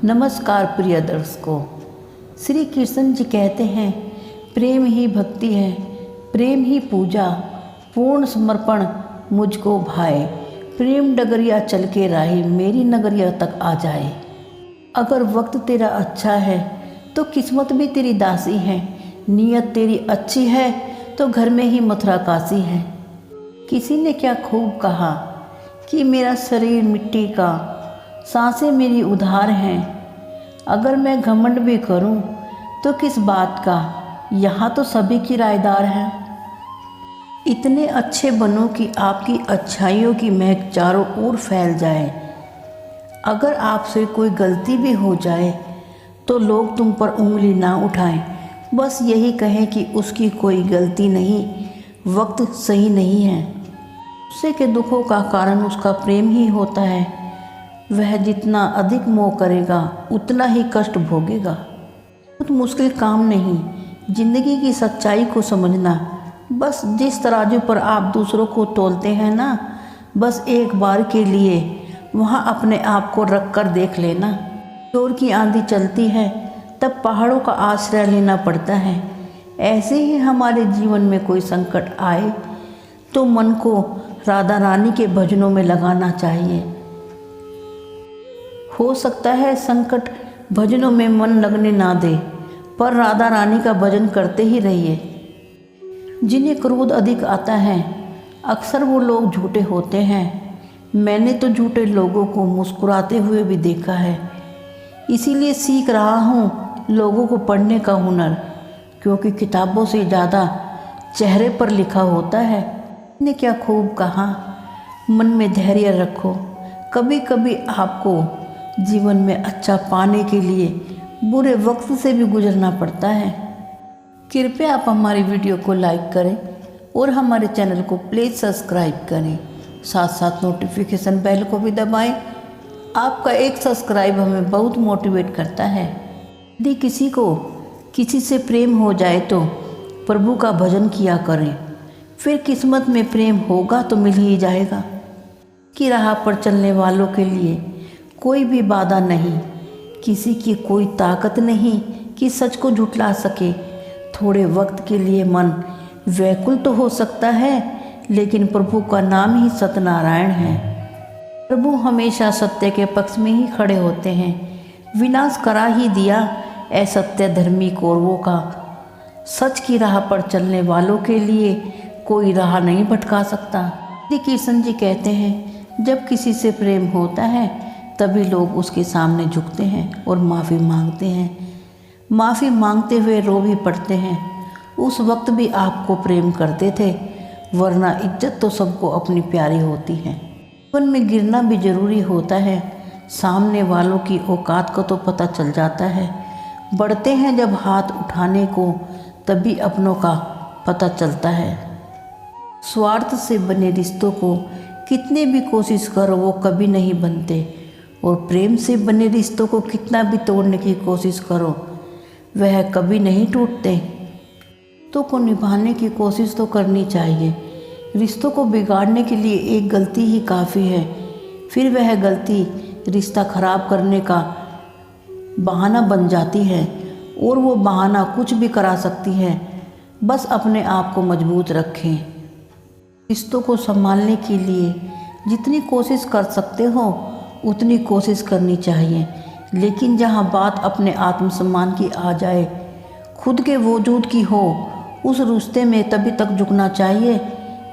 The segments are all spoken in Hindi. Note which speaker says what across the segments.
Speaker 1: नमस्कार प्रिय दर्शकों। श्री कृष्ण जी कहते हैं, प्रेम ही भक्ति है, प्रेम ही पूजा, पूर्ण समर्पण मुझको भाए। प्रेम डगरिया चल के राही, मेरी नगरिया तक आ जाए। अगर वक्त तेरा अच्छा है तो किस्मत भी तेरी दासी है। नीयत तेरी अच्छी है तो घर में ही मथुरा काशी है। किसी ने क्या खूब कहा कि मेरा शरीर मिट्टी का, सांसें मेरी उधार हैं। अगर मैं घमंड भी करूं तो किस बात का, यहाँ तो सभी किराएदार हैं। इतने अच्छे बनो कि आपकी अच्छाइयों की महक चारों ओर फैल जाए। अगर आपसे कोई गलती भी हो जाए तो लोग तुम पर उंगली ना उठाएं, बस यही कहें कि उसकी कोई गलती नहीं, वक्त सही नहीं है। दूसरे के दुखों का कारण उसका प्रेम ही होता है। वह जितना अधिक मोह करेगा उतना ही कष्ट भोगेगा। बहुत मुश्किल काम नहीं जिंदगी की सच्चाई को समझना। बस जिस तराजू पर आप दूसरों को तोलते हैं ना, बस एक बार के लिए वहाँ अपने आप को रख कर देख लेना। जोर की आंधी चलती है तब पहाड़ों का आश्रय लेना पड़ता है। ऐसे ही हमारे जीवन में कोई संकट आए तो मन को राधा रानी के भजनों में लगाना चाहिए। हो सकता है संकट भजनों में मन लगने ना दे, पर राधा रानी का भजन करते ही रहिए। जिन्हें क्रोध अधिक आता है अक्सर वो लोग झूठे होते हैं। मैंने तो झूठे लोगों को मुस्कुराते हुए भी देखा है। इसीलिए सीख रहा हूँ लोगों को पढ़ने का हुनर, क्योंकि किताबों से ज़्यादा चेहरे पर लिखा होता है। ने क्या खूब कहा, मन में धैर्य रखो। कभी कभी आपको जीवन में अच्छा पाने के लिए बुरे वक्त से भी गुजरना पड़ता है। कृपया आप हमारी वीडियो को लाइक करें और हमारे चैनल को प्लीज़ सब्सक्राइब करें। साथ साथ नोटिफिकेशन बेल को भी दबाएं। आपका एक सब्सक्राइब हमें बहुत मोटिवेट करता है। यदि किसी को किसी से प्रेम हो जाए तो प्रभु का भजन किया करें, फिर किस्मत में प्रेम होगा तो मिल ही जाएगा। कि राह पर चलने वालों के लिए कोई भी बाधा नहीं, किसी की कोई ताकत नहीं कि सच को झुठला सके। थोड़े वक्त के लिए मन व्याकुल तो हो सकता है, लेकिन प्रभु का नाम ही सत्यनारायण है। प्रभु हमेशा सत्य के पक्ष में ही खड़े होते हैं। विनाश करा ही दिया असत्य धर्मी कौरवों का। सच की राह पर चलने वालों के लिए कोई राह नहीं भटका सकता। श्री कृष्ण जी कहते हैं, जब किसी से प्रेम होता है तभी लोग उसके सामने झुकते हैं और माफ़ी मांगते हैं। माफ़ी मांगते हुए रो भी पड़ते हैं। उस वक्त भी आपको प्रेम करते थे, वरना इज्जत तो सबको अपनी प्यारी होती है। जीवन में गिरना भी ज़रूरी होता है। सामने वालों की औकात को तो पता चल जाता है। बढ़ते हैं जब हाथ उठाने को, तभी अपनों का पता चलता है। स्वार्थ से बने रिश्तों को कितने भी कोशिश करो वो कभी नहीं बनते, और प्रेम से बने रिश्तों को कितना भी तोड़ने की कोशिश करो वह कभी नहीं टूटते। रिश्तों को निभाने की कोशिश तो करनी चाहिए। रिश्तों को बिगाड़ने के लिए एक गलती ही काफ़ी है, फिर वह गलती रिश्ता खराब करने का बहाना बन जाती है, और वो बहाना कुछ भी करा सकती है। बस अपने आप को मजबूत रखें। रिश्तों को संभालने के लिए जितनी कोशिश कर सकते हो उतनी कोशिश करनी चाहिए, लेकिन जहाँ बात अपने आत्मसम्मान की आ जाए, खुद के वजूद की हो, उस रिश्ते में तभी तक झुकना चाहिए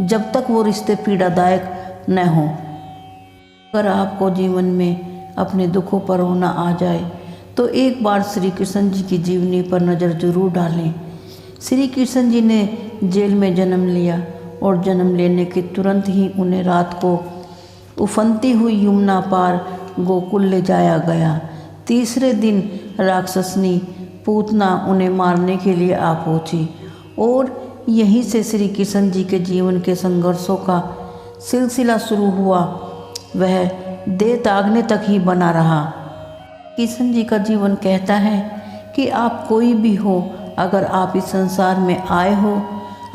Speaker 1: जब तक वो रिश्ते पीड़ादायक न हो। अगर आपको जीवन में अपने दुखों पर रोना आ जाए तो एक बार श्री कृष्ण जी की जीवनी पर नज़र जरूर डालें। श्री कृष्ण जी ने जेल में जन्म लिया और जन्म लेने के तुरंत ही उन्हें रात को उफनती हुई यमुना पार गोकुल ले जाया गया। तीसरे दिन राक्षसनी पूतना उन्हें मारने के लिए आ पहुंची, और यहीं से श्री कृष्ण जी के जीवन के संघर्षों का सिलसिला शुरू हुआ। वह देह त्यागने तक ही बना रहा। कृष्ण जी का जीवन कहता है कि आप कोई भी हो, अगर आप इस संसार में आए हो,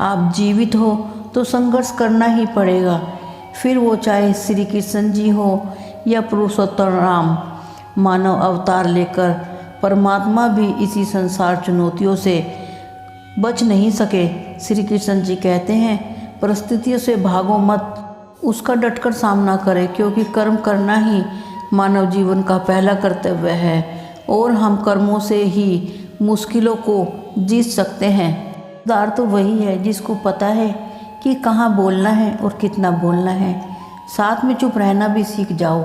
Speaker 1: आप जीवित हो, तो संघर्ष करना ही पड़ेगा। फिर वो चाहे श्री कृष्ण जी हो या पुरुषोत्तम राम, मानव अवतार लेकर परमात्मा भी इसी संसार चुनौतियों से बच नहीं सके। श्री कृष्ण जी कहते हैं, परिस्थितियों से भागो मत, उसका डटकर सामना करें, क्योंकि कर्म करना ही मानव जीवन का पहला कर्तव्य है और हम कर्मों से ही मुश्किलों को जीत सकते हैं। दार तो वही है जिसको पता है कि कहाँ बोलना है और कितना बोलना है। साथ में चुप रहना भी सीख जाओ,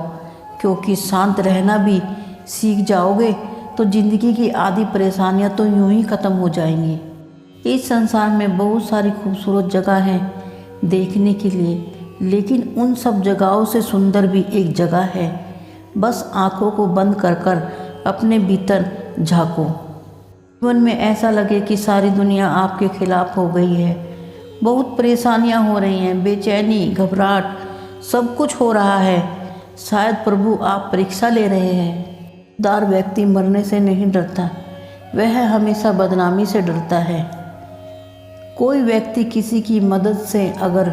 Speaker 1: क्योंकि शांत रहना भी सीख जाओगे तो ज़िंदगी की आधी परेशानियां तो यूं ही ख़त्म हो जाएंगी। इस संसार में बहुत सारी खूबसूरत जगह हैं देखने के लिए, लेकिन उन सब जगहों से सुंदर भी एक जगह है। बस आँखों को बंद कर कर अपने भीतर झांको। जीवन में ऐसा लगे कि सारी दुनिया आपके खिलाफ हो गई है, बहुत परेशानियां हो रही हैं, बेचैनी, घबराहट, सब कुछ हो रहा है। शायद प्रभु आप परीक्षा ले रहे हैं। दार व्यक्ति मरने से नहीं डरता, वह हमेशा बदनामी से डरता है। कोई व्यक्ति किसी की मदद से अगर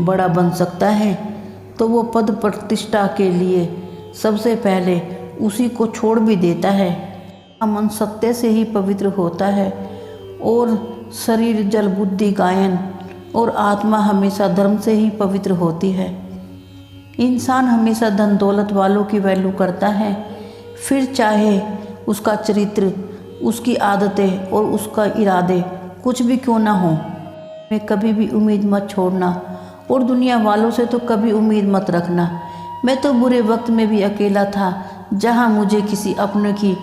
Speaker 1: बड़ा बन सकता है तो वो पद प्रतिष्ठा के लिए सबसे पहले उसी को छोड़ भी देता है। मन सत्य से ही पवित्र होता है और शरीर जल बुद्धि गायन और आत्मा हमेशा धर्म से ही पवित्र होती है। इंसान हमेशा धन दौलत वालों की वैल्यू करता है, फिर चाहे उसका चरित्र, उसकी आदतें और उसका इरादे कुछ भी क्यों ना हो। मैं कभी भी उम्मीद मत छोड़ना और दुनिया वालों से तो कभी उम्मीद मत रखना। मैं तो बुरे वक्त में भी अकेला था, जहाँ मुझे किसी अपने की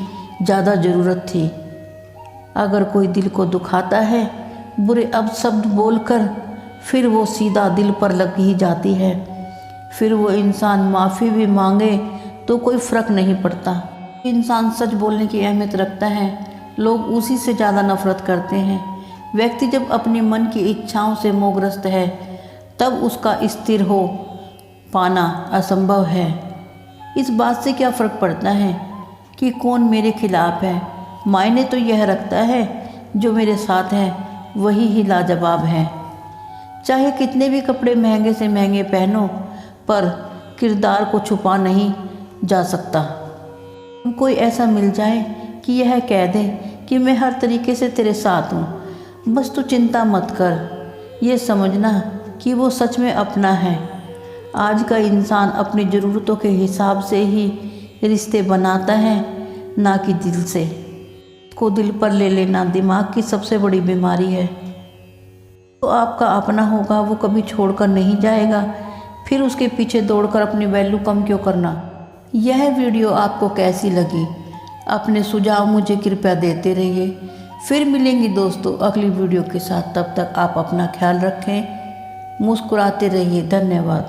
Speaker 1: ज़्यादा ज़रूरत थी। अगर कोई दिल को दुखाता है बुरे अपशब्द बोलकर, फिर वो सीधा दिल पर लग ही जाती है। फिर वो इंसान माफ़ी भी मांगे तो कोई फ़र्क नहीं पड़ता। इंसान सच बोलने की अहमियत रखता है, लोग उसी से ज़्यादा नफरत करते हैं। व्यक्ति जब अपने मन की इच्छाओं से मोहग्रस्त है तब उसका स्थिर हो पाना असंभव है। इस बात से क्या फ़र्क पड़ता है कि कौन मेरे खिलाफ है, मायने तो यह रखता है जो मेरे साथ है वही ही लाजवाब है। चाहे कितने भी कपड़े महंगे से महंगे पहनो, पर किरदार को छुपा नहीं जा सकता। कोई ऐसा मिल जाए कि यह कह दे कि मैं हर तरीके से तेरे साथ हूँ, बस तू चिंता मत कर, ये समझना कि वो सच में अपना है। आज का इंसान अपनी ज़रूरतों के हिसाब से ही रिश्ते बनाता है, ना कि दिल से। को दिल पर ले लेना दिमाग की सबसे बड़ी बीमारी है। तो आपका अपना होगा वो कभी छोड़कर नहीं जाएगा, फिर उसके पीछे दौड़कर अपनी वैल्यू कम क्यों करना। यह वीडियो आपको कैसी लगी, अपने सुझाव मुझे कृपया देते रहिए। फिर मिलेंगे दोस्तों अगली वीडियो के साथ। तब तक आप अपना ख्याल रखें, मुस्कुराते रहिए। धन्यवाद।